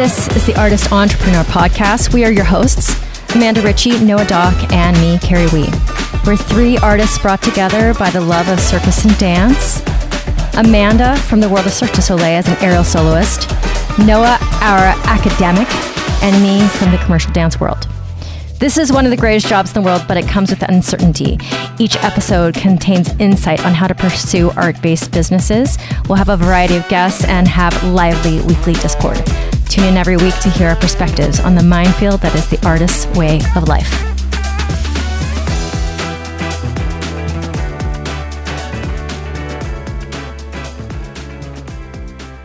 This is the Artist Entrepreneur Podcast. We are your hosts, Amanda Ritchie, Noah Dock, and me, Kerry Wee. We're three artists brought together by the love of circus and dance. Amanda from the world of Cirque du Soleil as an aerial soloist. Noah, our academic, and me from the commercial dance world. This is one of the greatest jobs in the world, but it comes with uncertainty. Each episode contains insight on how to pursue art-based businesses. We'll have a variety of guests and have lively weekly Discord. Tune in every week to hear our perspectives on the minefield that is the artist's way of life.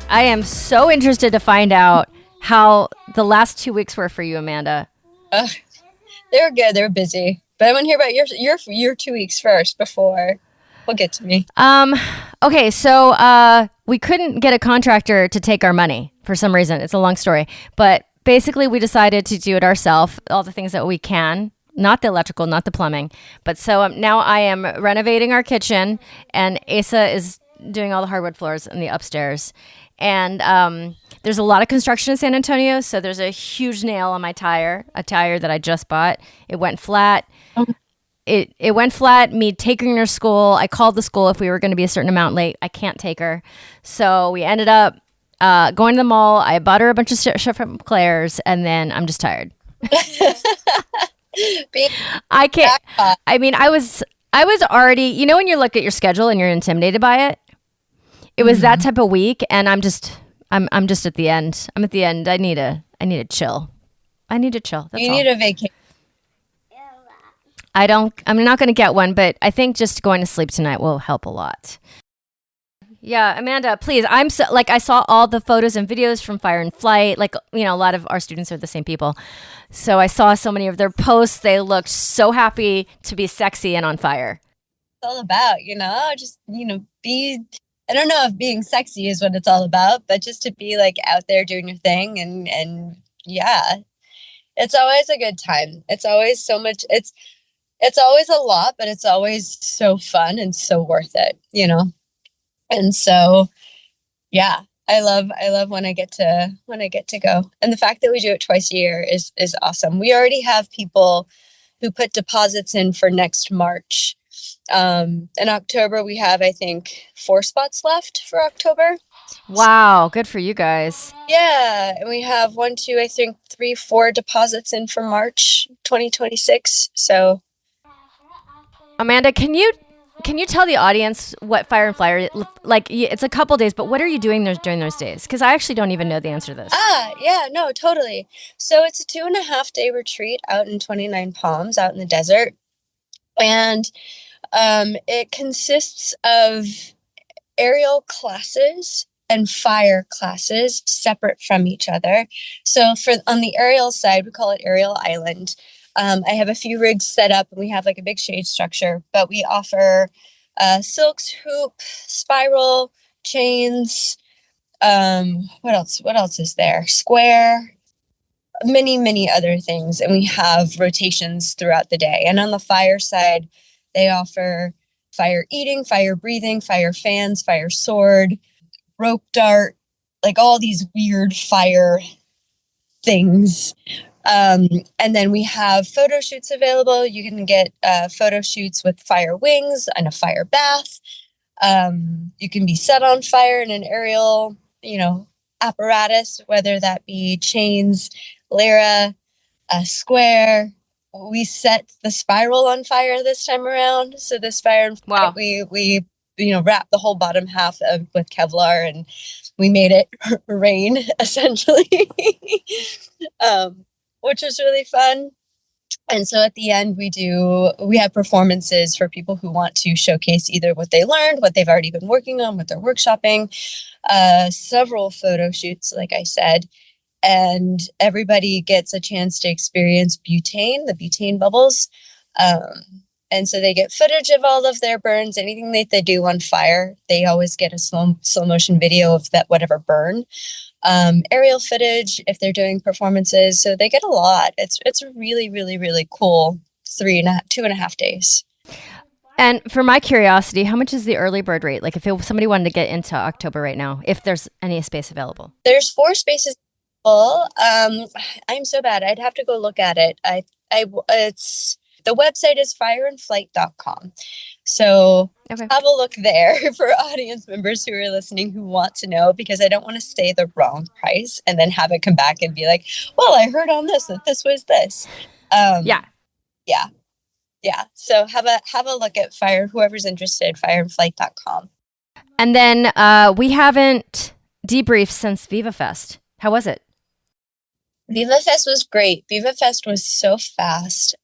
I am so interested to find out how the last 2 weeks were for you, Amanda. They were good. They were busy. But I want to hear about your 2 weeks first before we'll get to me. Okay, so we couldn't get a contractor to take our money for some reason. It's a long story. But basically, we decided to do it ourselves, all the things that we can. Not the electrical, not the plumbing. But so now I am renovating our kitchen, and Asa is doing all the hardwood floors in the upstairs. And there's a lot of construction in San Antonio, so there's a huge nail on my tire, a tire that I just bought. It went flat. It went flat, me taking her to school. I called the school if we were going to be a certain amount late. I can't take her. So we ended up going to the mall. I bought her a bunch of stuff from Claire's, and then I'm just tired. I can't. I mean, I was already, you know, when you look at your schedule and you're intimidated by it? It was that type of week, and I'm just at the end. I'm at the end. I need to chill. I need to chill. That's you all. need a vacation. I'm not going to get one, but I think just going to sleep tonight will help a lot. Yeah, Amanda, please. I saw all the photos and videos from Fire and Flight. Like, you know, a lot of our students are the same people. So I saw so many of their posts. They looked so happy to be sexy and on fire. It's all about, just, I don't know if being sexy is what it's all about, but just to be like out there doing your thing and yeah, it's always a good time. It's always so much. It's always a lot, but it's always so fun and so worth it, And so, yeah, I love when I get to go. And the fact that we do it twice a year is awesome. We already have people who put deposits in for next March. In October, we have, I think, 4 spots left for October. Wow. Good for you guys. Yeah. And we have 1, 2, I think 3, 4 deposits in for March 2026. So, Amanda, can you tell the audience what Fire and Flyer, like, it's a couple days, but what are you doing during those days? Because I actually don't even know the answer to this. Yeah, no, totally. So it's a 2.5-day retreat out in 29 Palms, out in the desert. And it consists of aerial classes and fire classes separate from each other. So on the aerial side, we call it Aerial Island. I have a few rigs set up, and we have like a big shade structure, but we offer silks, hoop, spiral, chains. What else is there? Square, many other things. And we have rotations throughout the day. And on the fire side, they offer fire eating, fire breathing, fire fans, fire sword, rope dart, like all these weird fire things. And then we have photo shoots available. You can get photo shoots with fire wings and a fire bath. You can be set on fire in an aerial, apparatus, whether that be chains, lyra, a square. We set the spiral on fire this time around. So this fire, wow. we wrapped the whole bottom half with Kevlar, and we made it rain essentially, which was really fun. And so at the end, we have performances for people who want to showcase either what they learned, what they've already been working on, what they're workshopping, several photo shoots, like I said. And everybody gets a chance to experience the butane bubbles. And so they get footage of all of their burns, anything that they do on fire. They always get a slow motion video of that, whatever burn. Aerial footage if they're doing performances. So they get a lot. It's a really, really, really cool 2.5 days. And for my curiosity, how much is the early bird rate? Like if somebody wanted to get into October right now, if there's any space available? There's 4 spaces Well, I'm so bad. I'd have to go look at it. It's the website is fireandflight.com. So Okay. have a look there for audience members who are listening who want to know, because I don't want to say the wrong price and then have it come back and be like, well, I heard on this that this was this. Yeah. Yeah. Yeah. So have a look at whoever's interested, fireandflight.com. And then we haven't debriefed since Viva Fest. How was it? Viva Fest was great. Viva Fest was so fast.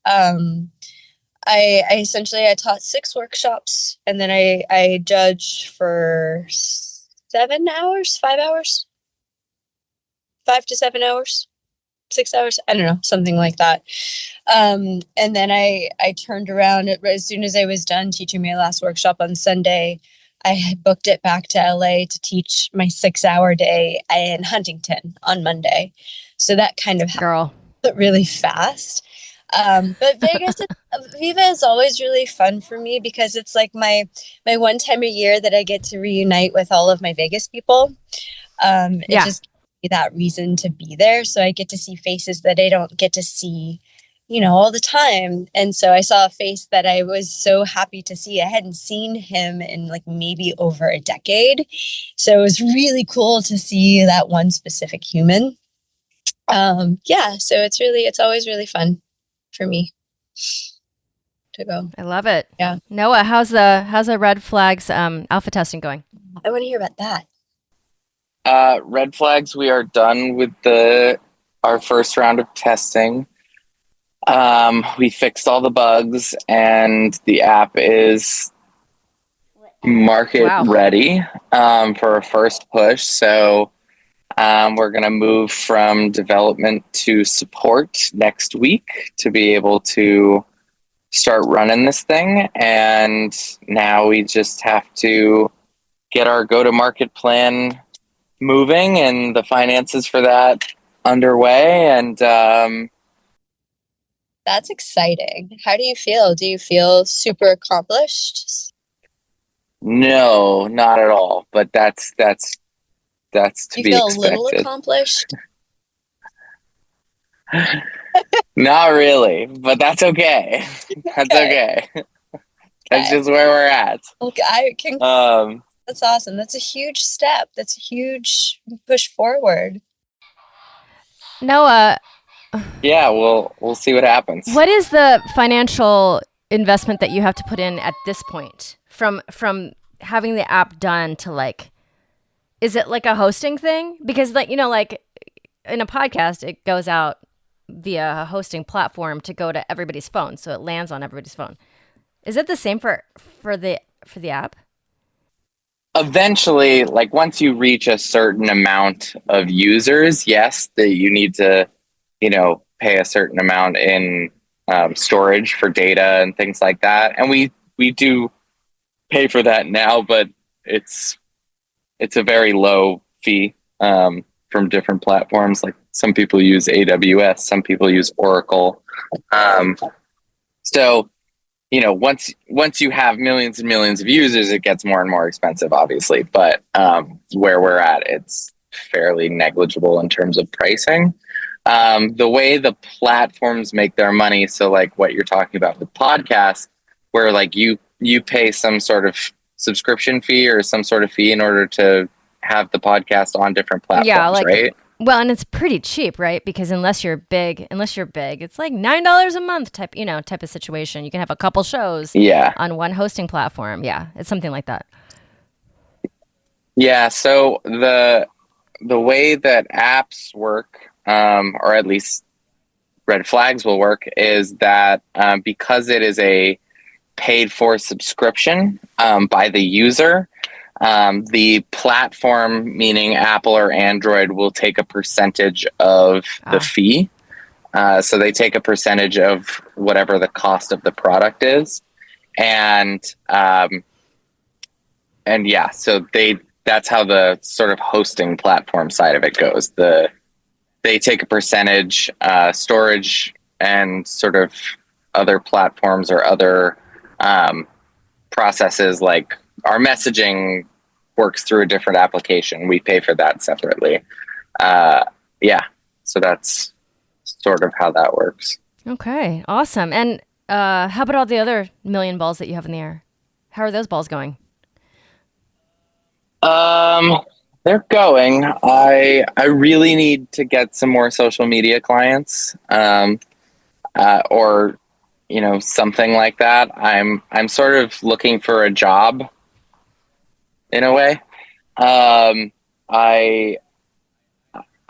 I essentially I taught 6 workshops, and then I judged for 7 hours, 5 hours, 5 to 7 hours, 6 hours. I don't know, something like that. And then I turned around as soon as I was done teaching my last workshop on Sunday. I had booked it back to LA to teach my 6-hour day in Huntington on Monday. So that kind of Girl. happened really fast. But Vegas, Viva is always really fun for me because it's like my one time a year that I get to reunite with all of my Vegas people. It just gives me that reason to be there. So I get to see faces that I don't get to see, all the time. And so I saw a face that I was so happy to see. I hadn't seen him in like maybe over a decade. So it was really cool to see that one specific human. So it's always really fun for me to go. I love it. Yeah. Noah, how's the Red Flags alpha testing going? I want to hear about that. Red Flags, we are done with our first round of testing. We fixed all the bugs, and the app is market ready for a first push. So we're going to move from development to support next week to be able to start running this thing. And now we just have to get our go-to-market plan moving and the finances for that underway. And that's exciting. How do you feel? Do you feel super accomplished? No, not at all. But that's to be expected. You feel a little accomplished? Not really, but that's okay. That's okay. That's just where we're at. Okay, that's awesome. That's a huge step. That's a huge push forward. Noah. Yeah, we'll see what happens. What is the financial investment that you have to put in at this point from having the app done to like, is it like a hosting thing? Because like, like in a podcast, it goes out via a hosting platform to go to everybody's phone. So it lands on everybody's phone. Is it the same for the app? Eventually, like once you reach a certain amount of users, yes, that you need to, pay a certain amount in storage for data and things like that. And we do pay for that now, but it's a very low fee from different platforms. Like some people use AWS, some people use Oracle. So, once you have millions and millions of users, it gets more and more expensive, obviously. But where we're at, it's fairly negligible in terms of pricing. The way the platforms make their money, so like what you're talking about with podcasts, where like you pay some sort of subscription fee or some sort of fee in order to have the podcast on different platforms, right? Well, and it's pretty cheap, right? Because unless you're big, it's like $9 a month type of situation. You can have a couple shows on one hosting platform. Yeah, it's something like that. Yeah, so the way that apps work, or at least Red Flags will work, is that because it is a paid for subscription by the user, the platform, meaning Apple or Android, will take a percentage of the fee. So they take a percentage of whatever the cost of the product is. And yeah, so that's how the sort of hosting platform side of it goes. They take a percentage, storage and sort of other platforms or other processes, like our messaging works through a different application. We pay for that separately. Yeah. So that's sort of how that works. Okay, awesome. And how about all the other million balls that you have in the air? How are those balls going? Um, they're going. I really need to get some more social media clients, or something like that. I'm sort of looking for a job in a way. I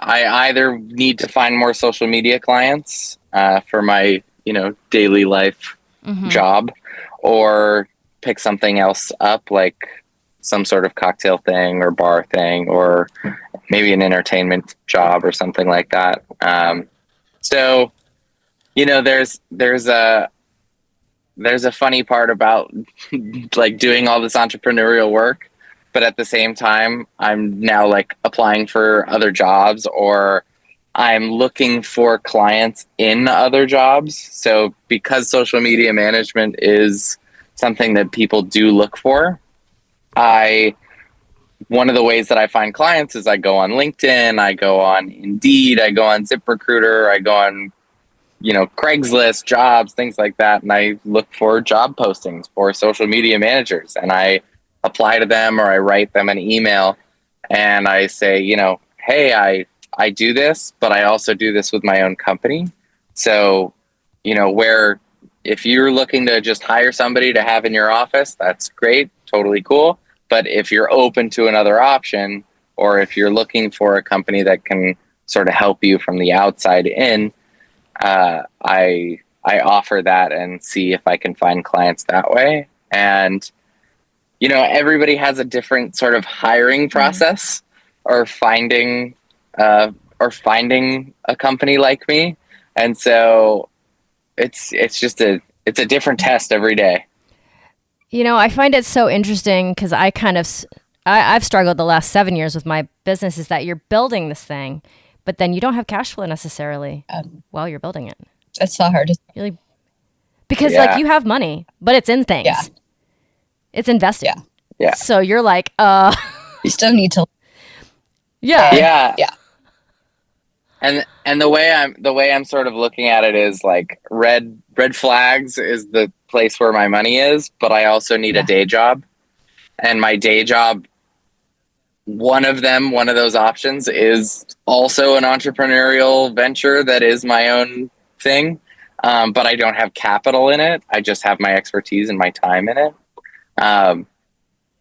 I either need to find more social media clients for my daily life job, or pick something else up, like some sort of cocktail thing or bar thing, or maybe an entertainment job or something like that. So there's a funny part about like doing all this entrepreneurial work, but at the same time I'm now like applying for other jobs, or I'm looking for clients in other jobs. So because social media management is something that people do look for, I one of the ways that I find clients is I go on LinkedIn, I go on Indeed, I go on ZipRecruiter, I go on Craigslist, jobs, things like that. And I look for job postings for social media managers, and I apply to them, or I write them an email and I say, hey, I do this, but I also do this with my own company. So, where if you're looking to just hire somebody to have in your office, that's great, totally cool. But if you're open to another option, or if you're looking for a company that can sort of help you from the outside in, I offer that and see if I can find clients that way. And everybody has a different sort of hiring process, or finding a company like me, and so it's a different test every day. I find it so interesting because I've struggled the last 7 years with my business, is that you're building this thing, but then you don't have cash flow necessarily while you're building it. That's the hardest. Because like you have money, but it's in things. Yeah. It's invested. Yeah. So you're like, You still need to. Yeah. And the way I'm sort of looking at it is like red flags is the place where my money is, but I also need a day job. And my day job, one of those options is also an entrepreneurial venture that is my own thing. But I don't have capital in it. I just have my expertise and my time in it.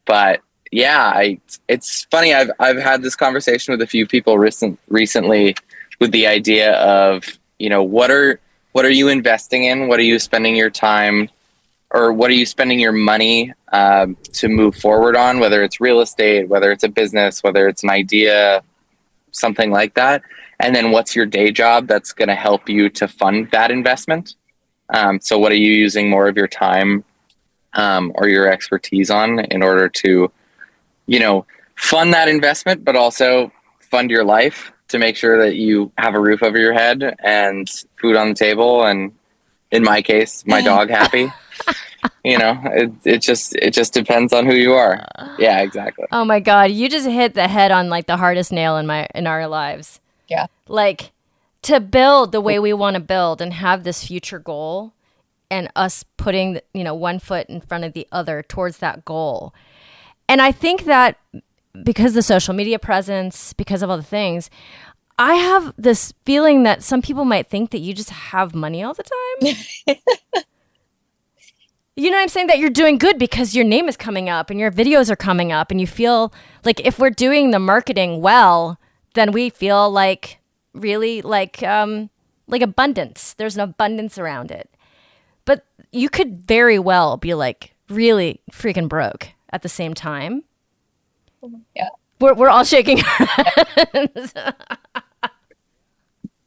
But yeah, it's funny. I've had this conversation with a few people recently, with the idea of, what are you investing in? What are you spending your time, or what are you spending your money to move forward on? Whether it's real estate, whether it's a business, whether it's an idea, something like that. And then what's your day job that's going to help you to fund that investment? So what are you using more of your time or your expertise on in order to, fund that investment, but also fund your life, to make sure that you have a roof over your head and food on the table, and in my case, my dog happy. It just depends on who you are. Yeah, exactly. Oh my God, you just hit the head on like the hardest nail in our lives. Yeah. Like, to build the way we want to build and have this future goal, and us putting one foot in front of the other towards that goal. And I think that because the social media presence, because of all the things, I have this feeling that some people might think that you just have money all the time. You know what I'm saying? That you're doing good because your name is coming up and your videos are coming up, and you feel like if we're doing the marketing well, then we feel like really like abundance. There's an abundance around it. But you could very well be like really freaking broke at the same time. Yeah. We're all shaking our heads.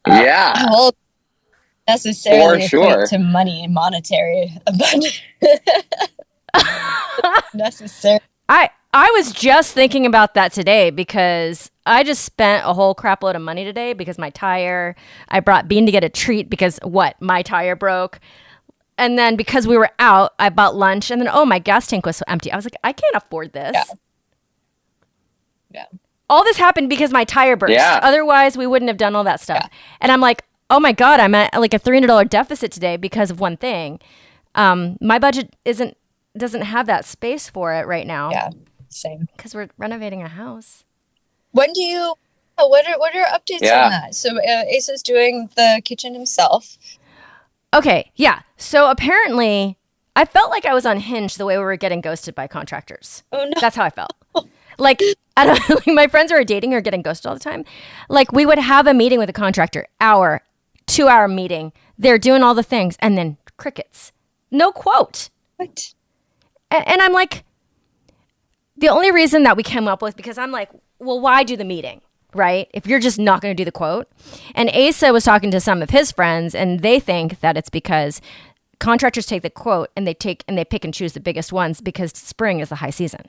Yeah. Well, necessarily For sure. equate to money and monetary abundance. Necessary. I was just thinking about that today, because I just spent a whole crap load of money today because I brought Bean to get a treat because my tire broke. And then because we were out, I bought lunch, and then, my gas tank was so empty. I was like, I can't afford this. Yeah. all this happened because my tire burst. Yeah. Otherwise, we wouldn't have done all that stuff. Yeah. And I'm like, oh my God, I'm at like a $300 deficit today because of one thing. My budget doesn't have that space for it right now. Yeah, same. Because we're renovating a house. What are updates on that? So Asa's doing the kitchen himself. Okay, yeah. So apparently, I felt like I was unhinged the way we were getting ghosted by contractors. Oh, no. That's how I felt. Like, I don't like my friends who are dating or getting ghosted all the time. Like, we would have a meeting with a contractor, 2-hour meeting. They're doing all the things, and then crickets. No quote. What? And I'm like, the only reason that we came up with, because I'm like, well, why do the meeting? Right? If you're just not going to do the quote. And Asa was talking to some of his friends, and they think that it's because contractors take the quote and they pick and choose the biggest ones because spring is the high season.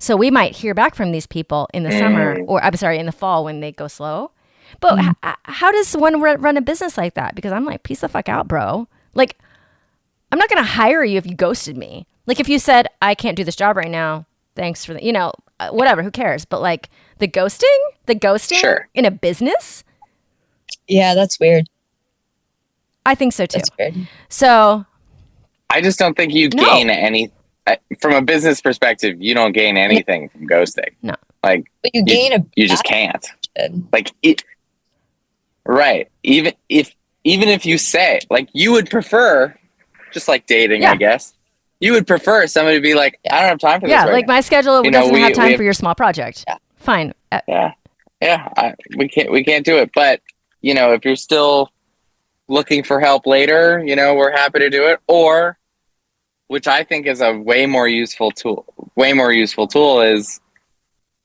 So we might hear back from these people in the summer, or I'm sorry, in the fall when they go slow. But how does one run a business like that? Because I'm like, peace the fuck out, bro. Like, I'm not going to hire you if you ghosted me. Like, if you said, I can't do this job right now, thanks for whatever, who cares? But like, the ghosting Sure. in a business? Yeah, that's weird. I think so too. That's weird. So I just don't think you gain any from a business perspective. You don't gain anything from ghosting. No, but you just can't. Like it, right? Even if you say like you would prefer, just like dating, I guess. You would prefer somebody to be like, I don't have time for this. Yeah, like now. My schedule doesn't have time for your small project. Yeah. Fine. We can't do it. But if you're still looking for help later, we're happy to do it. Or, which I think is a way more useful tool is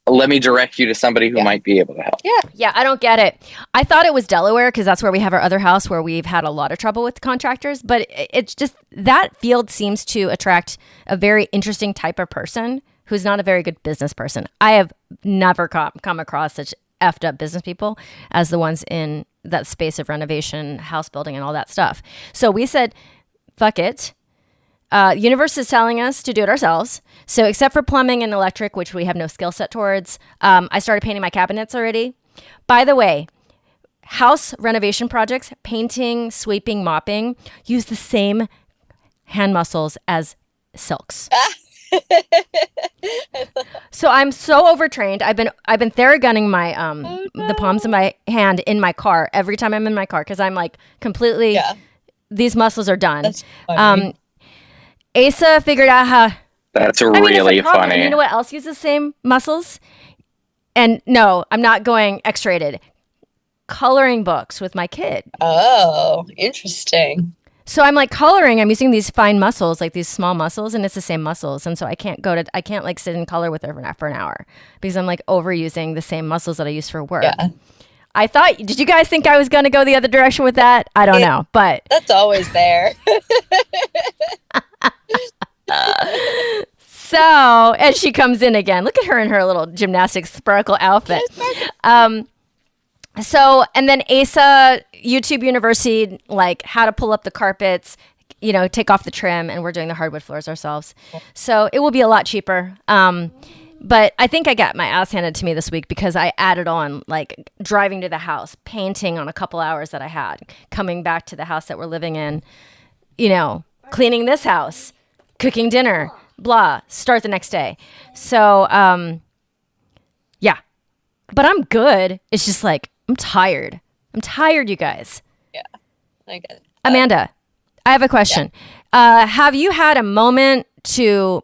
let me direct you to somebody who might be able to help. Yeah, I don't get it. I thought it was Delaware because that's where we have our other house where we've had a lot of trouble with contractors. But it's just that field seems to attract a very interesting type of person who's not a very good business person. I have never come across such effed up business people as the ones in that space of renovation, house building, and all that stuff. So we said, fuck it. Universe is telling us to do it ourselves. So except for plumbing and electric, which we have no skill set towards, I started painting my cabinets already. By the way, house renovation projects, painting, sweeping, mopping, use the same hand muscles as silks. So I'm so overtrained. I've been Theragunning my the palms of my hand in my car every time I'm in my car because I'm like completely these muscles are done. That's funny. Asa figured out how. That's really funny. And you know what else uses the same muscles? And no, I'm not going X-rated. Coloring books with my kid. Oh, interesting. So I'm like coloring. I'm using these fine muscles, like these small muscles, and it's the same muscles. And so I can't like sit and color with her for an hour because I'm like overusing the same muscles that I use for work. Yeah. Did you guys think I was going to go the other direction with that? I don't know, but that's always there. So, as she comes in again, look at her in her little gymnastics sparkle outfit. So, and then Asa, YouTube University, like how to pull up the carpets, take off the trim, and we're doing the hardwood floors ourselves. So it will be a lot cheaper. But I think I got my ass handed to me this week because I added on like driving to the house, painting on a couple hours that I had, coming back to the house that we're living in, cleaning this house, cooking dinner, blah, start the next day. So, yeah, but I'm good. It's just like, I'm tired, you guys. Yeah, I get it. Amanda, I have a question. Yeah. Have you had a moment to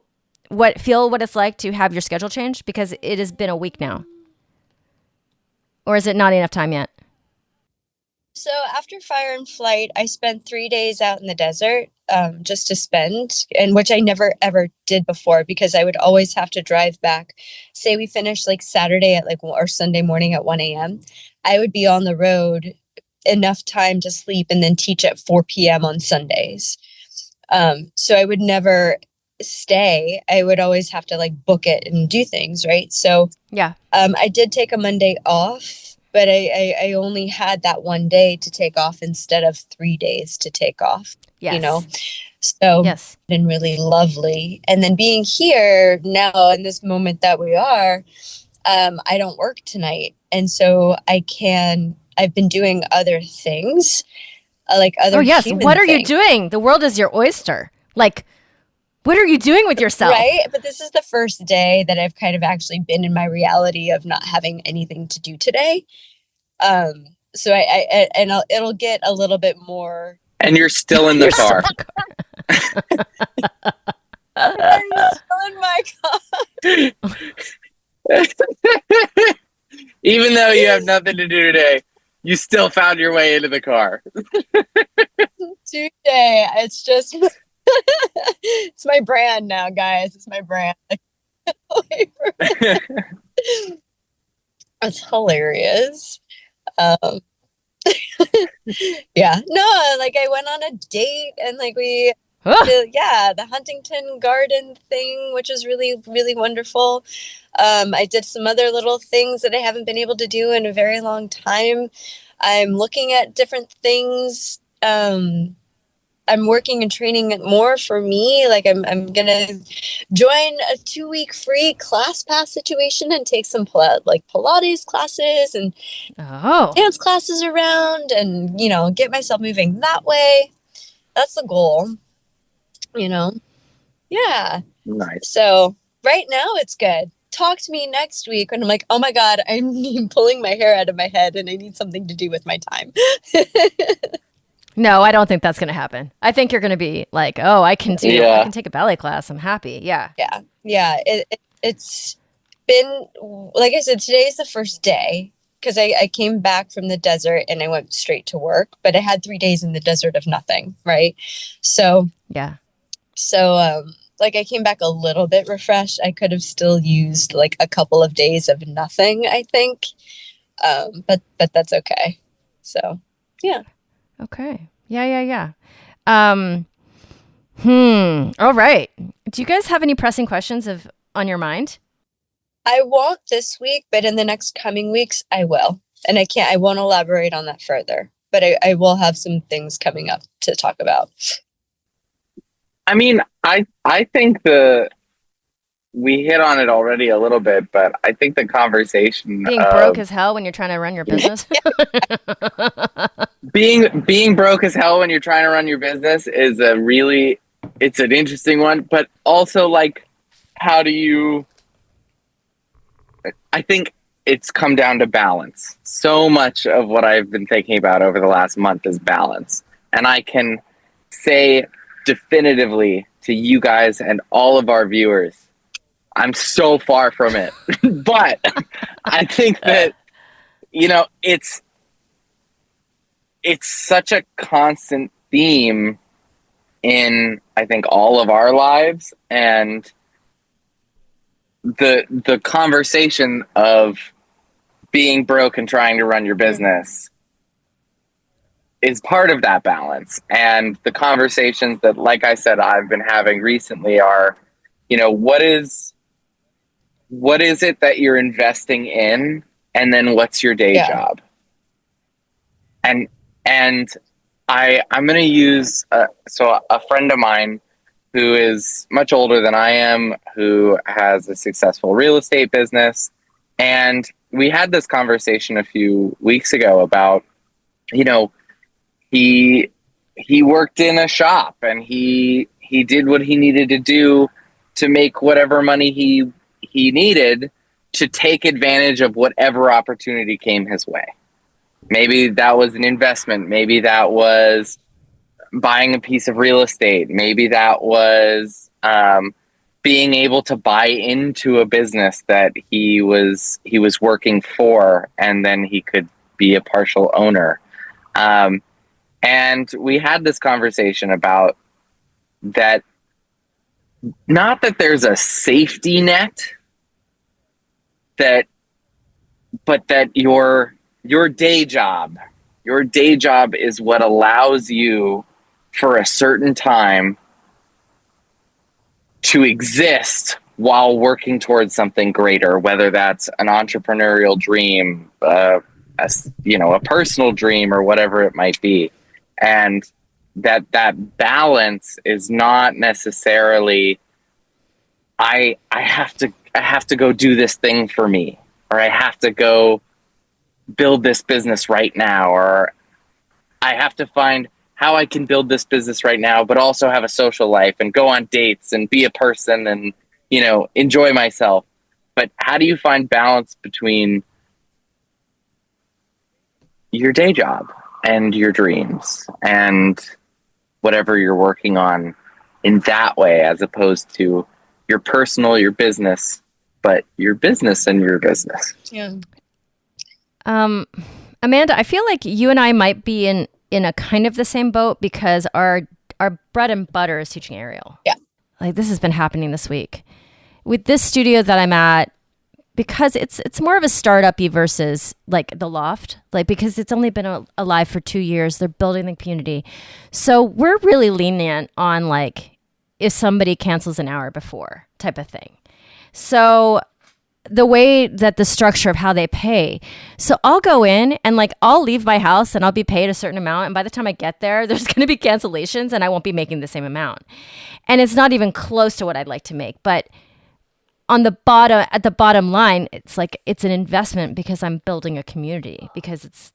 feel what it's like to have your schedule changed? Because it has been a week now. Or is it not enough time yet? So after Fire and Flight, I spent 3 days out in the desert just to spend, and which I never ever did before because I would always have to drive back. Say we finished like Saturday at or Sunday morning at 1 a.m. I would be on the road enough time to sleep and then teach at 4 p.m. on Sundays. So I would never stay. I would always have to like book it and do things, right? So I did take a Monday off, but I only had that one day to take off instead of 3 days to take off. So it's been really lovely. And then being here now in this moment that we are, I don't work tonight. And so I've been doing other things, like other Oh, yes. human What are you things. doing? The world is your oyster. Like, what are you doing with yourself? Right. But this is the first day that I've kind of actually been in my reality of not having anything to do today. So it'll get a little bit more. And you're still in the You're still car. I'm still in my car. Even though you have nothing to do today, you still found your way into the car. Today. It's just, it's my brand now, guys. It's my brand. It's hilarious. Um, yeah, no, like I went on a date and like the Huntington Garden thing, which was really, really wonderful. I did some other little things that I haven't been able to do in a very long time. I'm looking at different things. I'm working and training more for me. Like I'm gonna join a 2-week free class pass situation and take some Pilates classes and dance classes around, and get myself moving that way. That's the goal. Yeah. Nice. So right now it's good. Talk to me next week when I'm like, oh my God, I'm pulling my hair out of my head and I need something to do with my time. No, I don't think that's going to happen. I think you're going to be like, oh, I can take a ballet class. I'm happy. Yeah. Yeah. Yeah. It's been, like I said, today's the first day because I came back from the desert and I went straight to work, but I had 3 days in the desert of nothing. Right. So, yeah. So, like I came back a little bit refreshed. I could have still used like a couple of days of nothing, I think. But that's okay. So, yeah. Okay. Yeah. All right. Do you guys have any pressing questions on your mind? I won't this week, but in the next coming weeks, I will. And I won't elaborate on that further, but I will have some things coming up to talk about. I mean, I think we hit on it already a little bit, but I think the conversation being broke as hell when you're trying to run your business. being broke as hell when you're trying to run your business is it's an interesting one, but also like, how do you? I think it's come down to balance. So much of what I've been thinking about over the last month is balance, and I can say definitively to you guys and all of our viewers, I'm so far from it. But I think that it's such a constant theme in, I think, all of our lives, and the conversation of being broke and trying to run your business is part of that balance. And the conversations that, like I said, I've been having recently are, what is it that you're investing in, and then what's your day job? And I'm going to use so a friend of mine who is much older than I am, who has a successful real estate business, and we had this conversation a few weeks ago about, he worked in a shop and he did what he needed to do to make whatever money he needed to take advantage of whatever opportunity came his way. Maybe that was an investment. Maybe that was buying a piece of real estate. Maybe that was being able to buy into a business that he was working for, and then he could be a partial owner. And we had this conversation about that. Not that there's a safety net, but that your day job is what allows you for a certain time to exist while working towards something greater, whether that's an entrepreneurial dream, a personal dream, or whatever it might be. And that balance is not necessarily I have to go do this thing for me. or I have to go build this business right now, or I have to find how I can build this business right now, but also have a social life and go on dates and be a person and, you know, enjoy myself. But how do you find balance between your day job and your dreams and whatever you're working on in that way, as opposed to your personal, your business, but your business and your business? Yeah. Amanda, I feel like you and I might be in a kind of the same boat, because our bread and butter is teaching aerial. Yeah. Like, this has been happening this week with this studio that I'm at, because it's more of a startup-y versus like the loft, like, because it's only been alive for 2 years. They're building the community. So we're really lenient on like if somebody cancels an hour before type of thing. So the way that the structure of how they pay. So I'll go in and like, I'll leave my house and I'll be paid a certain amount. And by the time I get there, there's going to be cancellations and I won't be making the same amount. And it's not even close to what I'd like to make. But on the bottom, at the bottom line, it's like, it's an investment because I'm building a community, because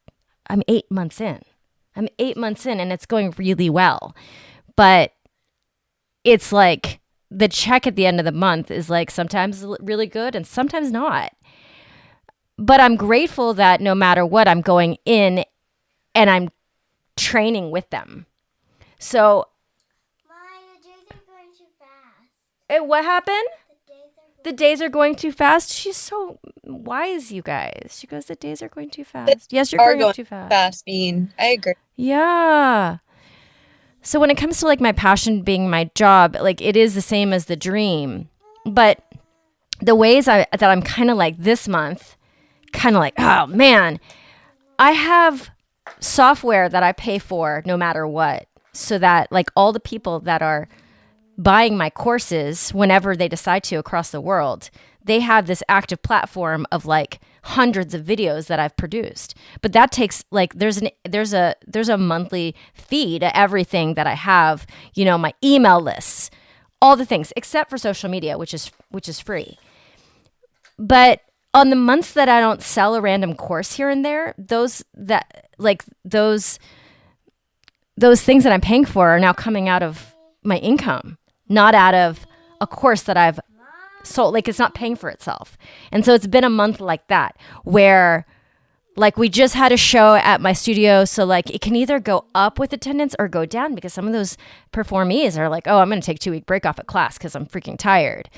I'm 8 months in. I'm 8 months in and it's going really well. But it's like, the check at the end of the month is like sometimes really good and sometimes not. But I'm grateful that no matter what, I'm going in and I'm training with them. So, the days are going too fast. What happened? The days are going too fast. She's so wise, you guys. She goes, the days are going too fast. Yes, you're going too fast. Fast, Bean. I agree. Yeah. So when it comes to like my passion being my job, like it is the same as the dream. But the ways that I'm kind of like this month, kind of like, oh man, I have software that I pay for no matter what. So that like all the people that are buying my courses whenever they decide to across the world, they have this active platform of like hundreds of videos that I've produced. But that takes like, there's a monthly fee to everything that I have, you know, my email lists, all the things except for social media, which is free. But on the months that I don't sell a random course here and there, those things that I'm paying for are now coming out of my income, not out of a course that I've sold. Like, it's not paying for itself. And so it's been a month like that where like we just had a show at my studio. So like it can either go up with attendance or go down, because some of those performees are like, oh, I'm going to take a 2-week break off at class because I'm freaking tired.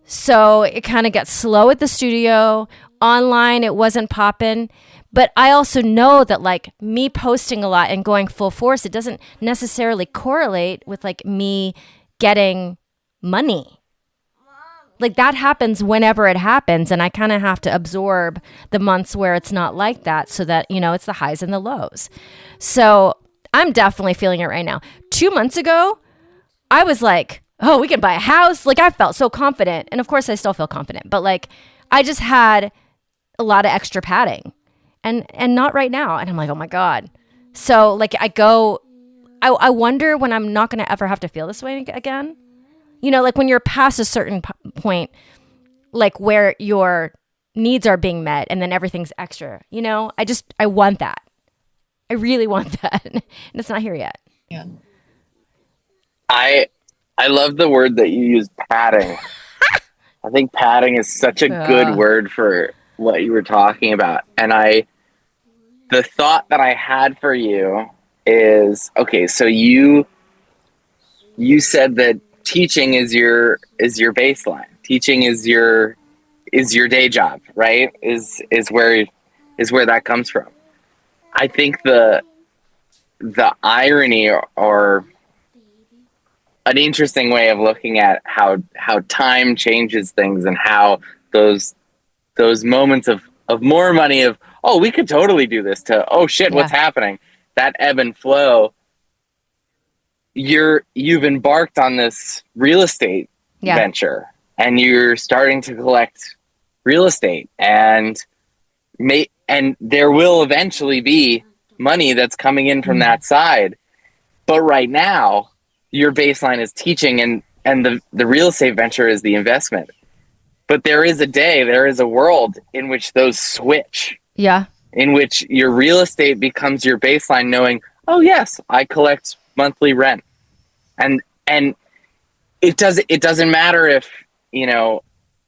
So it kind of got slow at the studio. Online, it wasn't popping. But I also know that like me posting a lot and going full force, it doesn't necessarily correlate with like me getting money. Like that happens whenever it happens. And I kind of have to absorb the months where it's not like that, so that, you know, it's the highs and the lows. So I'm definitely feeling it right now. 2 months ago, I was like, oh, we can buy a house. Like I felt so confident. And of course I still feel confident, but like I just had a lot of extra padding and not right now. And I'm like, oh my God. So like I wonder when I'm not going to ever have to feel this way again. You know, like when you're past a certain point, like where your needs are being met and then everything's extra, you know, I want that. I really want that. And it's not here yet. Yeah. I love the word that you used, padding. I think padding is such a good word for what you were talking about. And the thought that I had for you is, okay, so you said that teaching is your baseline. Teaching is your day job, right? Is where that comes from. I think the irony or an interesting way of looking at how time changes things, and how those moments of more money, of, oh, we could totally do this, to, oh shit, what's happening? That ebb and flow. You've embarked on this real estate venture, and you're starting to collect real estate, and there will eventually be money that's coming in from that side. But right now, your baseline is teaching, and the real estate venture is the investment. But there is a world in which those switch. Yeah. In which your real estate becomes your baseline, knowing, oh yes, I collect monthly rent. And it doesn't matter if,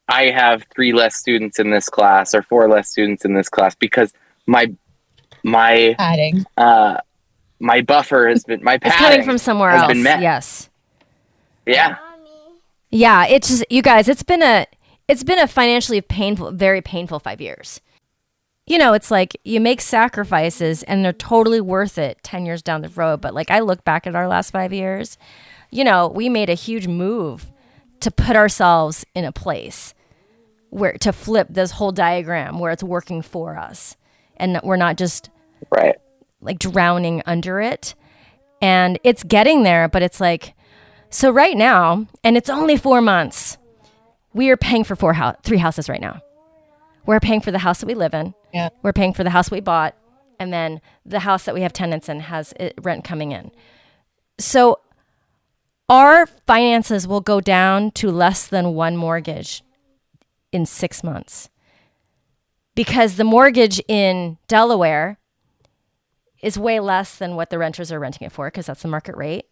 I have 3 less students in this class or 4 less students in this class, because my Adding. my buffer has been, my It's padding coming from somewhere has else. been met. Yes. Yeah. Mommy. Yeah. It's just, you guys, it's been a financially painful, very painful 5 years. It's like you make sacrifices and they're totally worth it 10 years down the road. But like I look back at our last 5 years, we made a huge move to put ourselves in a place where to flip this whole diagram where it's working for us and we're not just Right. like drowning under it. And it's getting there, but it's like, so right now, and it's only 4 months, we are paying for 3 houses right now. We're paying for the house that we live in. Yeah. We're paying for the house we bought. And then the house that we have tenants in has rent coming in. So our finances will go down to less than 1 mortgage in 6 months. Because the mortgage in Delaware is way less than what the renters are renting it for, because that's the market rate.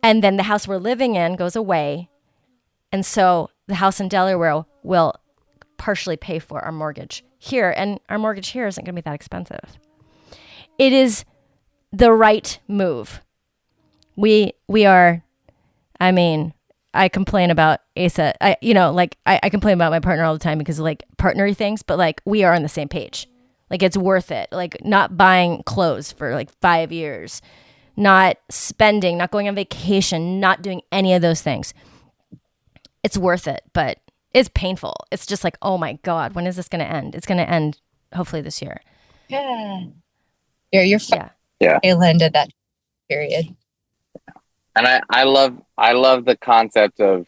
And then the house we're living in goes away. And so the house in Delaware will partially pay for our mortgage here, and our mortgage here isn't going to be that expensive. It is the right move. We are, I complain about Asa. I complain about my partner all the time because of like partnery things, but like we are on the same page. Like it's worth it. Like not buying clothes for like 5 years, not spending, not going on vacation, not doing any of those things. It's worth it, but it's painful. It's just like, oh my God, when is this going to end? It's going to end hopefully this year. Yeah. You're Yeah. tail end of that period. And I love the concept of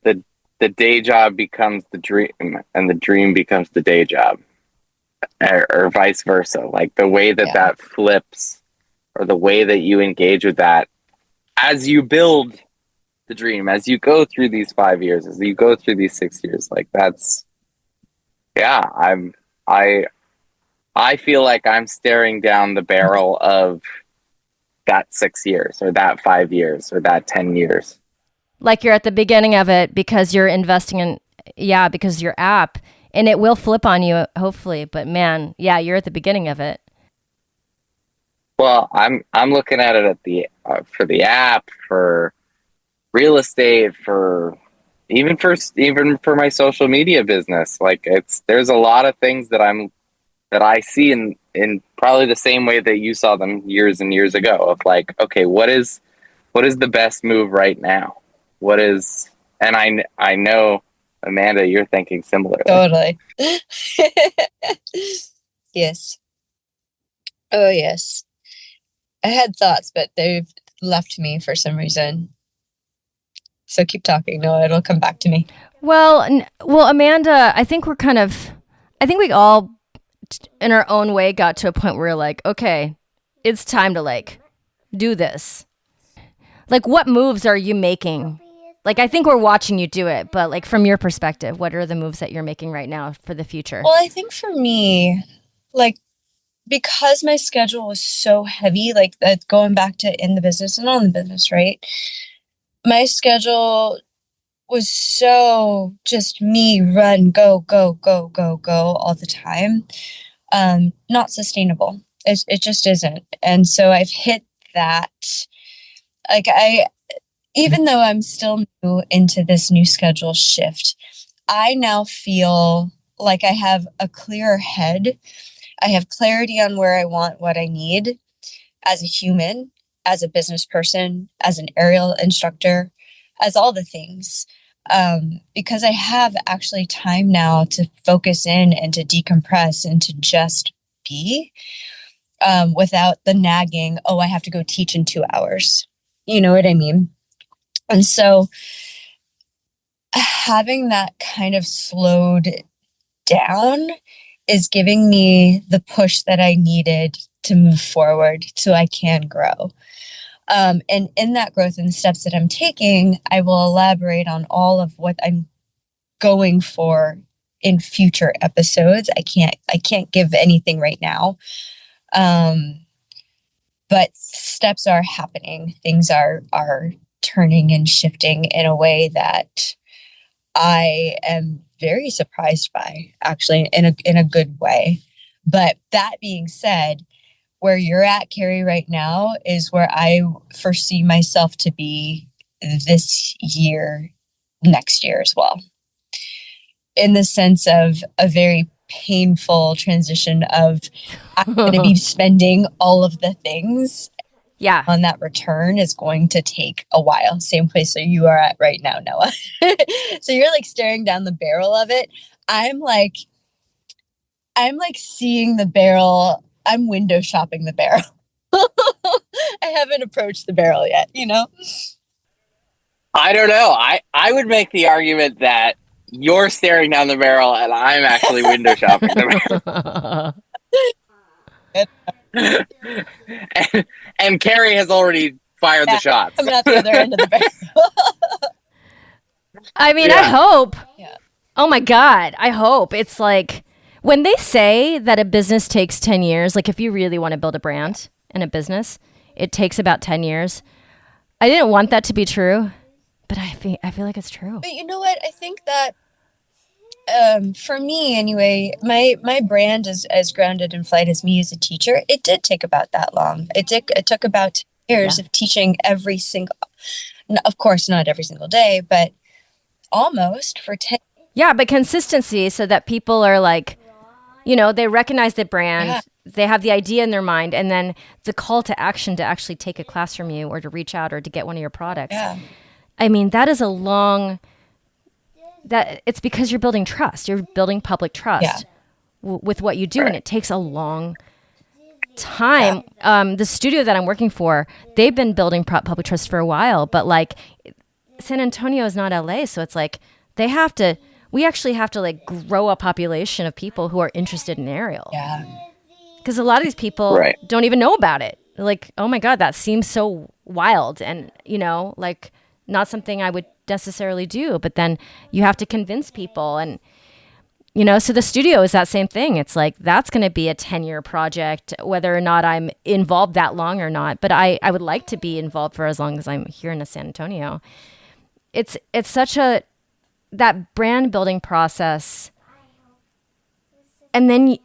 the day job becomes the dream and the dream becomes the day job, or vice versa. Like the way that flips, or the way that you engage with that as you build the dream, as you go through these 5 years, as you go through these 6 years, like that's, yeah, I feel like I'm staring down the barrel of that 6 years or that 5 years or that 10 years. Like you're at the beginning of it because you're investing in, because your app, and it will flip on you hopefully, but man, you're at the beginning of it. Well, I'm looking at it for the app, for real estate, for even for my social media business. Like there's a lot of things that I see in probably the same way that you saw them years and years ago, of like, okay, what is the best move right now? And I know, Amanda, you're thinking similarly. Totally. Yes. Oh, yes. I had thoughts, but they've left me for some reason. So keep talking. No, it'll come back to me. Well, Amanda, I think we all in our own way got to a point where we're like, okay, it's time to like do this. Like what moves are you making? Like, I think we're watching you do it, but like from your perspective, what are the moves that you're making right now for the future? Well, I think for me, like, because my schedule was so heavy, like that going back to in the business and on the business, right? My schedule was so just me run, go, go, go, go, go all the time. Not sustainable. It just isn't. And so I've hit that. Like even though I'm still new into this new schedule shift, I now feel like I have a clearer head. I have clarity on where I want, what I need as a human, as a business person, as an aerial instructor, as all the things. Because I have actually time now to focus in and to decompress and to just be without the nagging, oh, I have to go teach in 2 hours. You know what I mean? And so having that kind of slowed down is giving me the push that I needed to move forward so I can grow. And in that growth and the steps that I'm taking, I will elaborate on all of what I'm going for in future episodes. I can't give anything right now. But steps are happening. Things are turning and shifting in a way that I am very surprised by, actually, in a good way. But that being said, where you're at, Kerry, right now is where I foresee myself to be this year, next year as well. In the sense of a very painful transition of I'm going to be spending all of the things. Yeah. On that return is going to take a while. Same place that you are at right now, Noah. So you're like staring down the barrel of it. I'm like seeing the barrel. I'm window shopping the barrel. I haven't approached the barrel yet, you know? I don't know. I would make the argument that you're staring down the barrel and I'm actually window shopping the barrel. and Kerry has already fired the shots. Coming out the other end of the barrel. I mean, I hope. Yeah. Oh my God. I hope. It's like when they say that a business takes 10 years, like if you really want to build a brand and a business, it takes about 10 years. I didn't want that to be true, but I feel like it's true. But you know what? I think that for me anyway, my brand is as grounded in flight as me as a teacher. It did take about that long. It took about 10 years of teaching every single, of course, not every single day, but almost for 10. Yeah, but consistency so that people are like, you know, they recognize the brand, they have the idea in their mind, and then the call to action to actually take a class from you or to reach out or to get one of your products. Yeah. I mean, that is a long... that it's because you're building trust. You're building public trust with what you do, and it takes a long time. The studio that I'm working for, they've been building public trust for a while, but like San Antonio is not LA, so it's like we actually have to like grow a population of people who are interested in aerial. Yeah. Because a lot of these people don't even know about it. They're like, oh my God, that seems so wild, and you know, like not something I would necessarily do, but then you have to convince people, and you know, so the studio is that same thing. It's like that's going to be a 10-year project, whether or not I'm involved that long or not, but I would like to be involved for as long as I'm here in San Antonio. It's such that brand building process, and then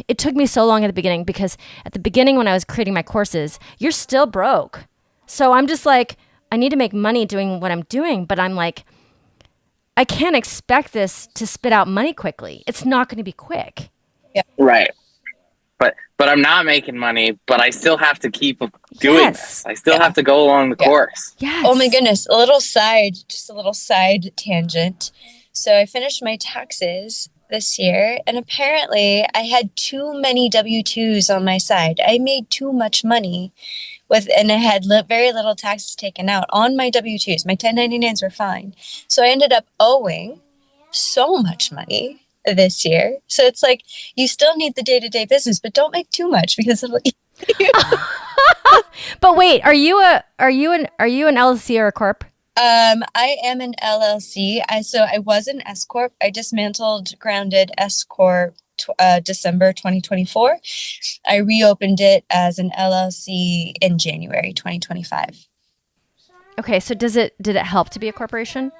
it took me so long at the beginning, because at the beginning when I was creating my courses, you're still broke, so I'm just like, I need to make money doing what I'm doing, but I'm like, I can't expect this to spit out money quickly. It's not going to be quick. Yeah. Right. But I'm not making money, but I still have to keep doing this. I still have to go along the course. Yes. Oh my goodness. A little side tangent. So I finished my taxes this year, and apparently I had too many W-2s on my side. I made too much money and I had very little taxes taken out on my W-2s. My 1099s were fine. So I ended up owing so much money this year. So it's like, you still need the day-to-day business, but don't make too much, because it'll eat you. But wait, are you an LLC or a corp? I am an LLC. I was an S corp. I dismantled grounded S corp December 2024. I reopened it as an LLC in January 2025. Okay, so did it help to be a corporation?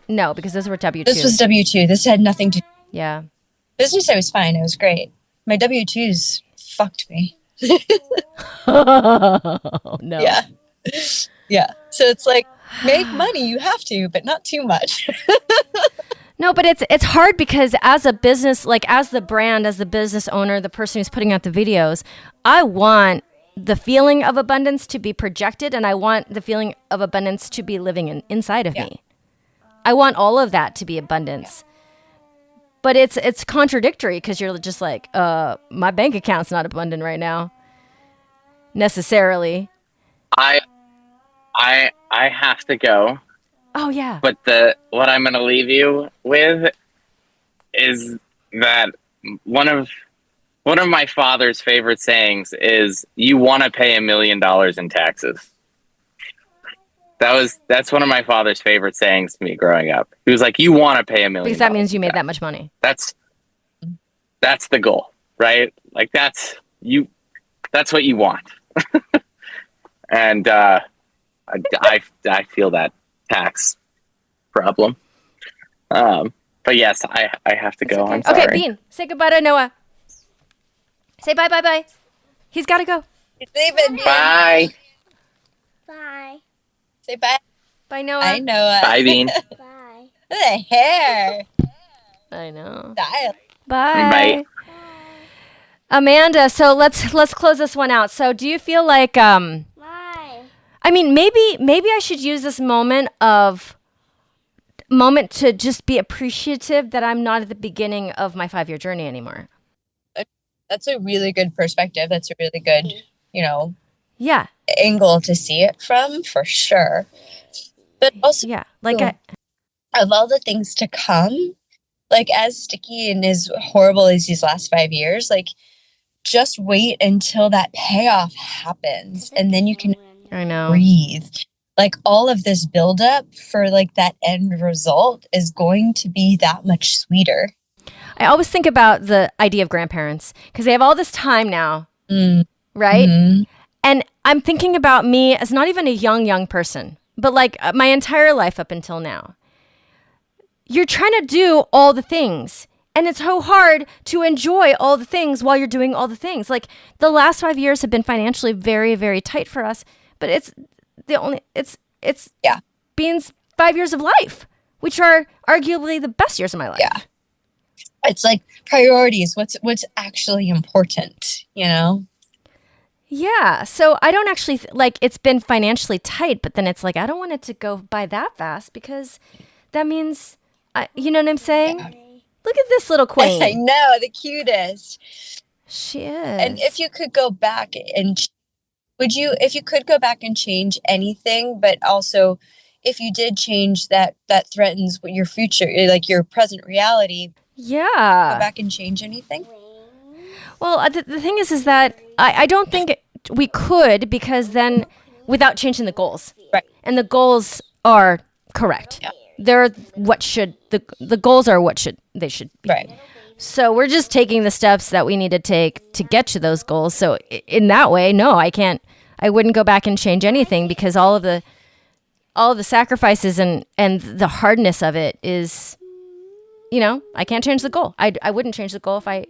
No, because those were W-2. This was W-2. This had nothing to. Yeah. Business, I was fine. It was great. My W-2s fucked me. Oh, no. Yeah. Yeah. So it's like, make money, you have to, but not too much. No, but it's hard, because as a business, like as the brand, as the business owner, the person who's putting out the videos, I want the feeling of abundance to be projected, and I want the feeling of abundance to be living inside of me. I want all of that to be abundance. But it's contradictory, because you're just like, my bank account's not abundant right now, necessarily. I have to go. Oh yeah. But what I'm going to leave you with is that one of my father's favorite sayings is, "You want to pay $1 million in taxes." That's one of my father's favorite sayings to me growing up. He was like, "You want to pay $1 million Because that means you made that much money. That's the goal, right? Like that's what you want." And I feel that tax problem. But yes, I have to go. Okay. I'm sorry. Okay, Bean, say goodbye to Noah. Say bye. He's got to go. He's leaving. Bye. Bye. Say bye. Bye, Noah. I know. Bye, Bean. Bye. The hair. I know. Style. Bye. Bye. Amanda, so let's close this one out. So do you feel like Bye. I mean maybe I should use this moment to just be appreciative that I'm not at the beginning of my 5-year journey anymore. That's a really good perspective. That's a really good, Yeah. angle to see it from, for sure. But also, Yeah. Like of all the things to come, like as sticky and as horrible as these last 5 years, like just wait until that payoff happens, and then you can I know. breathe. Like all of this buildup for like that end result is going to be that much sweeter. I always think about the idea of grandparents because they have all this time now, right? Mm-hmm. And I'm thinking about me as not even a young person, but like my entire life up until now. You're trying to do all the things, and it's so hard to enjoy all the things while you're doing all the things. Like the last 5 years have been financially very, very tight for us, but it's Bean's 5 years of life, which are arguably the best years of my life. Yeah. It's like priorities. What's actually important, Yeah. So I don't actually like it's been financially tight, but then it's like I don't want it to go by that fast because that means, you know what I'm saying? Yeah. Look at this little queen. I know, the cutest. She is. And if you could go back and if you could go back and change anything, but also if you did change that threatens your future, like your present reality, go back and change anything? Well, the thing is that I don't think we could because then without changing the goals. Right. And the goals are correct. Yeah. They're what should the goals are what they should be. Right. So we're just taking the steps that we need to take to get to those goals. So in that way, no, I wouldn't go back and change anything because all of the sacrifices and the hardness of it is, I can't change the goal. I wouldn't change the goal if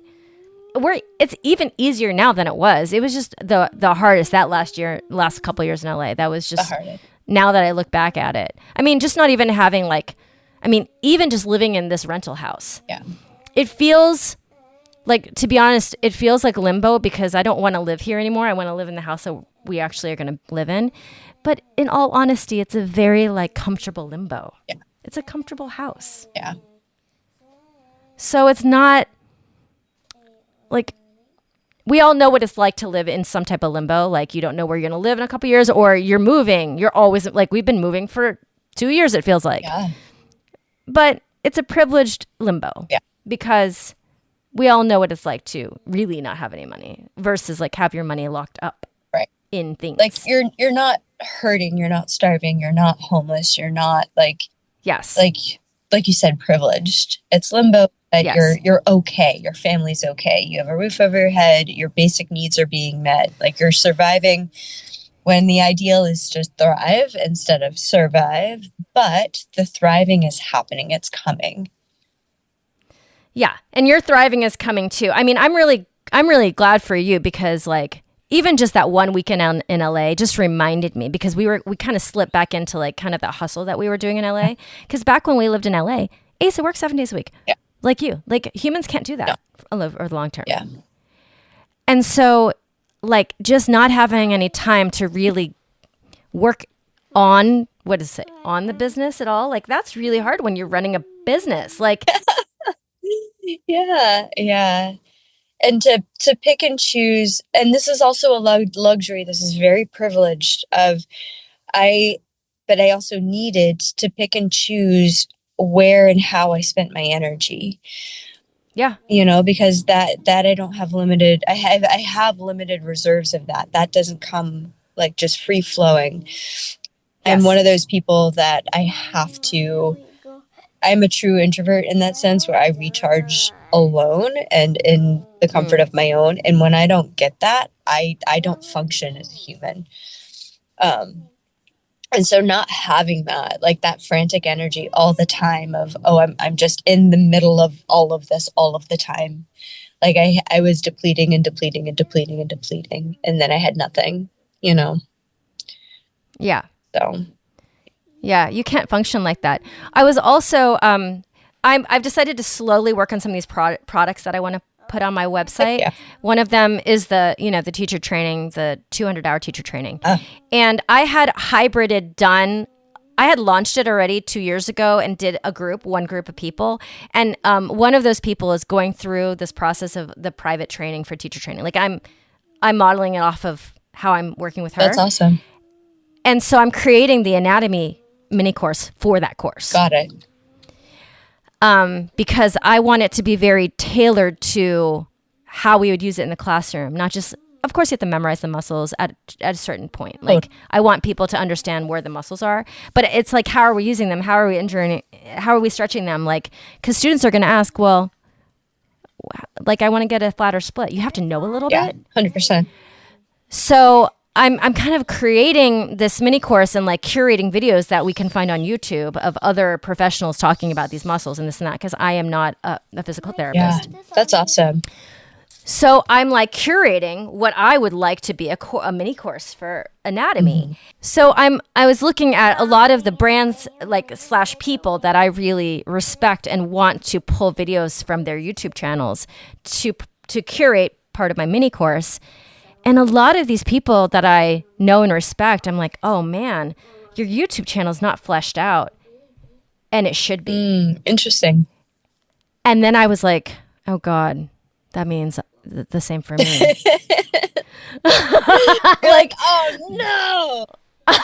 it's even easier now than it was. It was just the hardest that last couple years in LA. That was just The hardest. Now that I look back at it. I mean, just not even having even just living in this rental house. Yeah. It feels like, to be honest, it feels like limbo because I don't want to live here anymore. I want to live in the house that we actually are going to live in. But in all honesty, it's a very comfortable limbo. Yeah. It's a comfortable house. Yeah. So it's not we all know what it's like to live in some type of limbo. Like you don't know where you're going to live in a couple years or you're moving. You're always we've been moving for 2 years, it feels like. Yeah. But it's a privileged limbo. Yeah. Because we all know what it's like to really not have any money versus have your money locked up. Right. In things. Like you're not hurting, you're not starving, you're not homeless, you're not yes. Like you said, privileged. It's limbo, but Yes. you're okay. Your family's okay. You have a roof over your head. Your basic needs are being met. Like you're surviving when the ideal is to thrive instead of survive. But the thriving is happening. It's coming. Yeah, and your thriving is coming too. I mean, I'm really glad for you because even just that one weekend in LA just reminded me because we kind of slipped back into kind of that hustle that we were doing in LA. Because back when we lived in LA, Asa worked 7 days a week. Yeah. Like you. Humans can't do that over the long term. Yeah. And so just not having any time to really work on on the business at all. That's really hard when you're running a business. Yeah. Yeah. And to pick and choose, and this is also a luxury. This is very privileged but I also needed to pick and choose where and how I spent my energy. Yeah. Because that I don't have limited, I have limited reserves of that. That doesn't come just free flowing. I'm Yes. one of those people that I'm a true introvert in that sense, where I recharge alone and in the comfort of my own. And when I don't get that, I don't function as a human. And so not having that, like that frantic energy all the time of, oh, I'm just in the middle of all of this all of the time. Like I was depleting and depleting and depleting and depleting, and then I had nothing, you know. Yeah. So Yeah, you can't function like that. I was also I've decided to slowly work on some of these products that I want to put on my website. Yeah. One of them is the teacher training, the 200-hour teacher training. And I had hybrided done. I had launched it already 2 years ago and did one group of people. And one of those people is going through this process of the private training for teacher training. Like I'm modeling it off of how I'm working with her. that's awesome. And so I'm creating the anatomy mini course for that course. Got it. Because I want it to be very tailored to how we would use it in the classroom. Not just, of course, you have to memorize the muscles at a certain point. Like I want people to understand where the muscles are, but it's like, how are we using them? How are we injuring? How are we stretching them? Like, because students are going to ask, well, like I want to get a flat or split. You have to know a little bit. 100%. So I'm kind of creating this mini course and like curating videos that we can find on YouTube of other professionals talking about these muscles and this and that, because I am not a physical Yeah, therapist. that's awesome. So I'm like curating what I would like to be a mini course for anatomy. So I was looking at a lot of the brands like / people that I really respect and want to pull videos from their YouTube channels to curate part of my mini course. And a lot of these people that I know and respect, I'm like, oh man, your YouTube channel is not fleshed out, and it should be. Interesting. And then I was like, oh God, that means the same for me. You're like, oh no.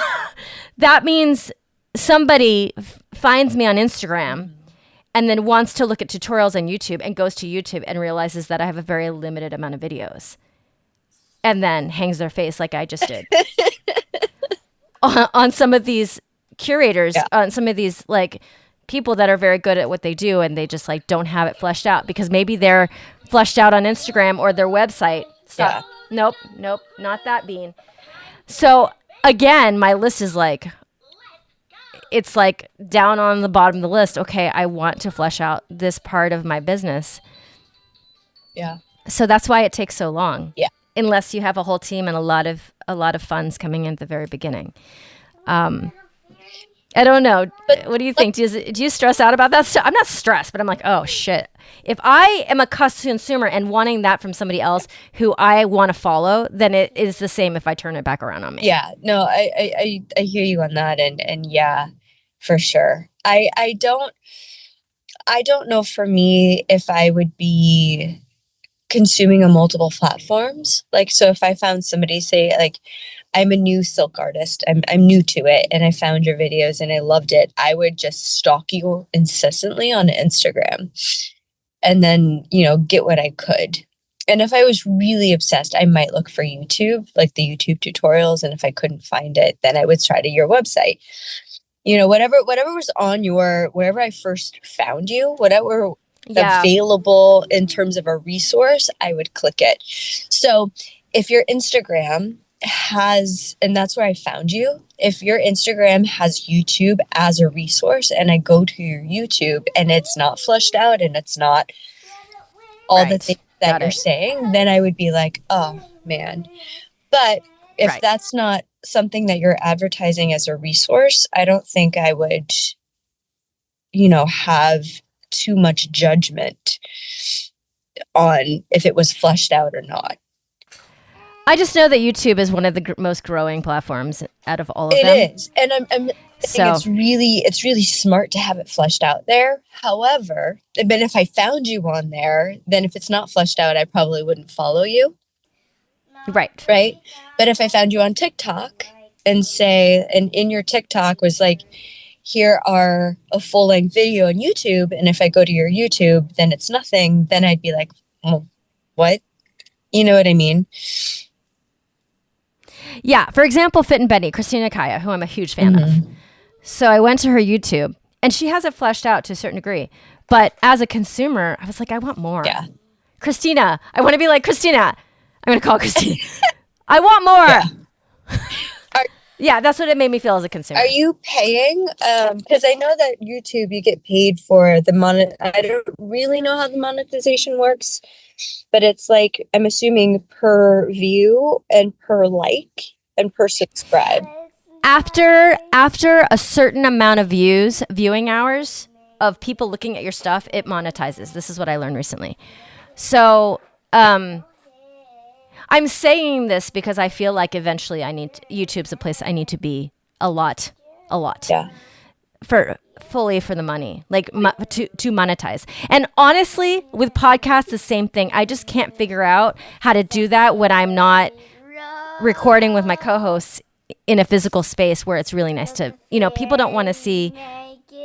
That means somebody finds me on Instagram and then wants to look at tutorials on YouTube and goes to YouTube and realizes that I have a very limited amount of videos. And then hangs their face like I just did on some of these curators, on some of these like people that are very good at what they do, and they just like don't have it fleshed out because maybe they're fleshed out on Instagram or their website. Stop. Nope, not that bean. So again, my list is like, it's like down on the bottom of the list. Okay, I want to flesh out this part of my business. Yeah. So that's why it takes so long. Yeah. Unless you have a whole team and a lot of funds coming in at the very beginning. I don't know. But what do you think? Do you stress out about that stuff? I'm not stressed, but I'm like, oh shit. If I am a consumer and wanting that from somebody else who I want to follow, then it is the same if I turn it back around on me. Yeah. No, I hear you on that, and yeah, for sure. I don't know for me if I would be consuming on multiple platforms. Like, so if I found somebody, say like I'm a new silk artist, I'm new to it, and I found your videos and I loved it, I would just stalk you incessantly on Instagram and then, get what I could. And if I was really obsessed, I might look for YouTube, like the YouTube tutorials, and if I couldn't find it, then I would try to your website. Whatever was on wherever I first found you, whatever available in terms of a resource, I would click it. So if your Instagram has, and that's where I found you, if your Instagram has YouTube as a resource and I go to your YouTube and it's not fleshed out and it's not all the things that you're saying, then I would be like, oh man. But if that's not something that you're advertising as a resource, I don't think I would, have too much judgment on if it was fleshed out or not. I just know that YouTube is one of the most growing platforms out of all of them. It is, and I'm saying it's really smart to have it fleshed out there. However, but if I found you on there, then if it's not fleshed out, I probably wouldn't follow you. Right. But if I found you on TikTok and in your TikTok was like, here are a full-length video on YouTube, and if I go to your YouTube, then it's nothing, then I'd be like, oh, what? You know what I mean? Yeah. For example, Fit and Benny, Christina Kaya, who I'm a huge fan of. So I went to her YouTube and she has it fleshed out to a certain degree. But as a consumer, I was like, I want more. Yeah. Christina, I want to be like Christina. I'm going to call Christina. I want more. Yeah, that's what it made me feel as a consumer. Are you paying? Because I know that YouTube, you get paid for the I don't really know how the monetization works, but it's like, I'm assuming per view and per like and per subscribe. After a certain amount of viewing hours of people looking at your stuff, it monetizes. This is what I learned recently. So I'm saying this because I feel like eventually YouTube's a place I need to be a lot. Yeah. For the money, like to monetize. And honestly, with podcasts, the same thing. I just can't figure out how to do that when I'm not recording with my co-hosts in a physical space where it's really nice to, people don't want to see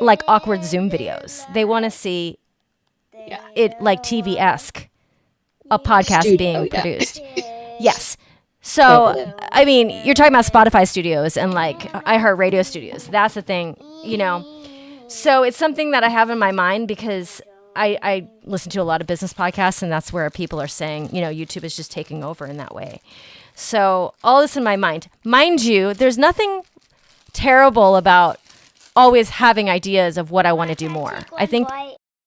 like awkward Zoom videos. They want to see it like TV-esque, a podcast being produced. Yes. So, I mean, you're talking about Spotify studios and like iHeartRadio studios. That's the thing, So it's something that I have in my mind because I listen to a lot of business podcasts, and that's where people are saying, YouTube is just taking over in that way. So all this in my mind. Mind you, there's nothing terrible about always having ideas of what I want to do more.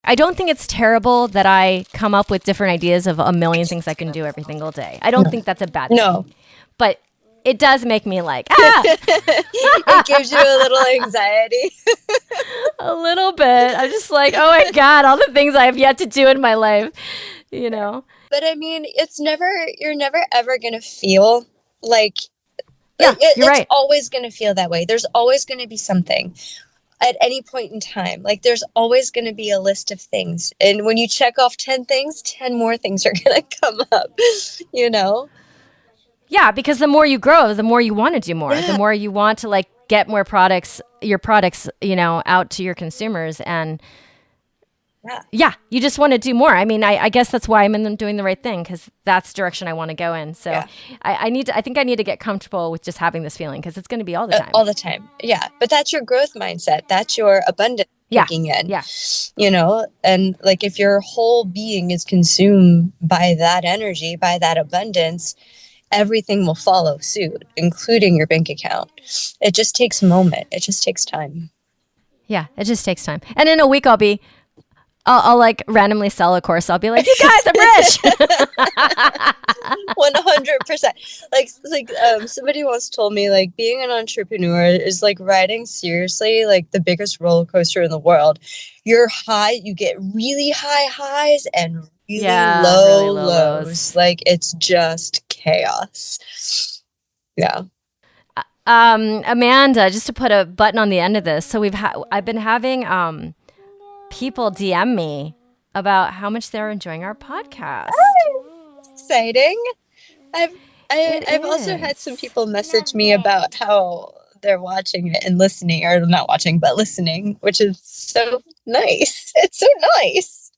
I don't think it's terrible that I come up with different ideas of a million things I can do every single day. I don't think that's a bad thing. No. But it does make me like, It gives you a little anxiety. A little bit. I'm just like, oh my God, all the things I have yet to do in my life, But I mean, you're never ever going to feel like, you're right. It's always going to feel that way. There's always going to be something at any point in time. Like there's always going to be a list of things. And when you check off 10 things, 10 more things are going to come up, Yeah, because the more you grow, the more you want to do more. Yeah. The more you want to like get more your products, out to your consumers. And yeah, you just want to do more. I mean, I guess that's why I'm doing the right thing, because that's the direction I want to go in. So I think I need to get comfortable with just having this feeling, because it's going to be all the time. All the time. Yeah. But that's your growth mindset. That's your abundance kicking in. Yeah. And like if your whole being is consumed by that energy, by that abundance, everything will follow suit, including your bank account. It just takes a moment. It just takes time. Yeah, it just takes time. And in a week, I'll like randomly sell a course. I'll be like, you guys, I'm rich. 100%. Like somebody once told me, like, being an entrepreneur is like riding seriously like the biggest roller coaster in the world. You're high, you get really high highs and really low lows. Like it's just chaos. Yeah. Amanda, just to put a button on the end of this. So I've been having people DM me about how much they're enjoying our podcast. Oh, that's exciting. I've also had some people message me about how they're watching it and listening, or not watching, but listening, which is so nice. It's so nice.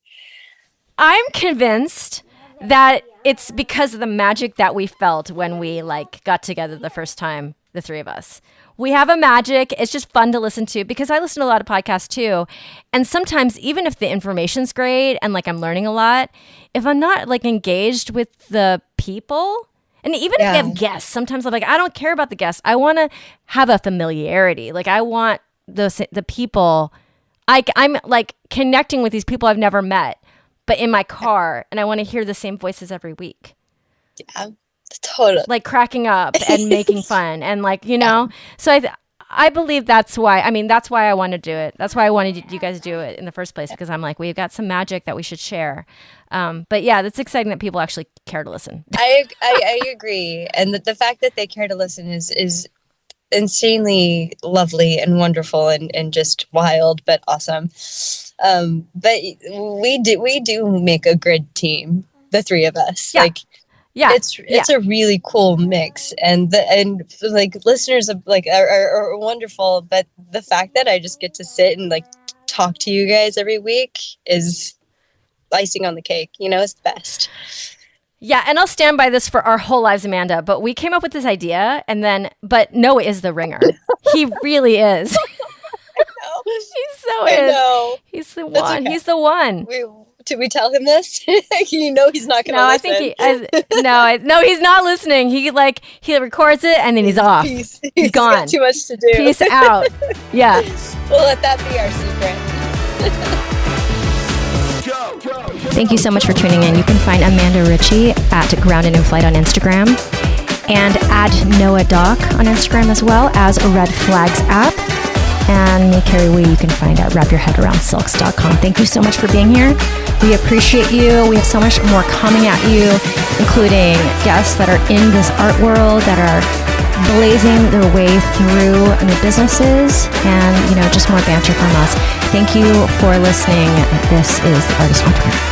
I'm convinced that it's because of the magic that we felt when we like got together the first time, the three of us. We have a magic. It's just fun to listen to, because I listen to a lot of podcasts too. And sometimes even if the information's great and like I'm learning a lot, if I'm not like engaged with the people, and even if they have guests, sometimes I'm like, I don't care about the guests. I want to have a familiarity. Like I want the people, I'm like connecting with these people I've never met, but in my car, and I want to hear the same voices every week. Yeah. Totally. Like cracking up and making fun and like, so I believe that's why I want to do it. That's why I wanted you guys to do it in the first place, because I'm like, we've got some magic that we should share. But yeah, that's exciting that people actually care to listen. I agree. And the fact that they care to listen is insanely lovely and wonderful and just wild, but awesome. But we do make a good team, the three of us. Yeah. Like, yeah, it's a really cool mix, and like listeners are wonderful. But the fact that I just get to sit and like talk to you guys every week is icing on the cake. It's the best. Yeah, and I'll stand by this for our whole lives, Amanda. But we came up with this idea, but Noah is the ringer. He really is. I know. He's the That's one. okay. He's the one. Did we tell him this? You know he's not going to No, listen. I think no, he's not listening. He records it and then he's off. He's gone. got too much to do. Peace out. Yeah. We'll let that be our secret. Thank you so much for tuning in. You can find Amanda Ritchie at Grounded in Flight on Instagram and at Noah Doc on Instagram, as well as Red Flags app. And me, Kerry Wee, you can find at wrapyourheadaroundsilks.com. Thank you so much for being here. We appreciate you. We have so much more coming at you, including guests that are in this art world, that are blazing their way through new businesses, and just more banter from us. Thank you for listening. This is The Artist Entrepreneur.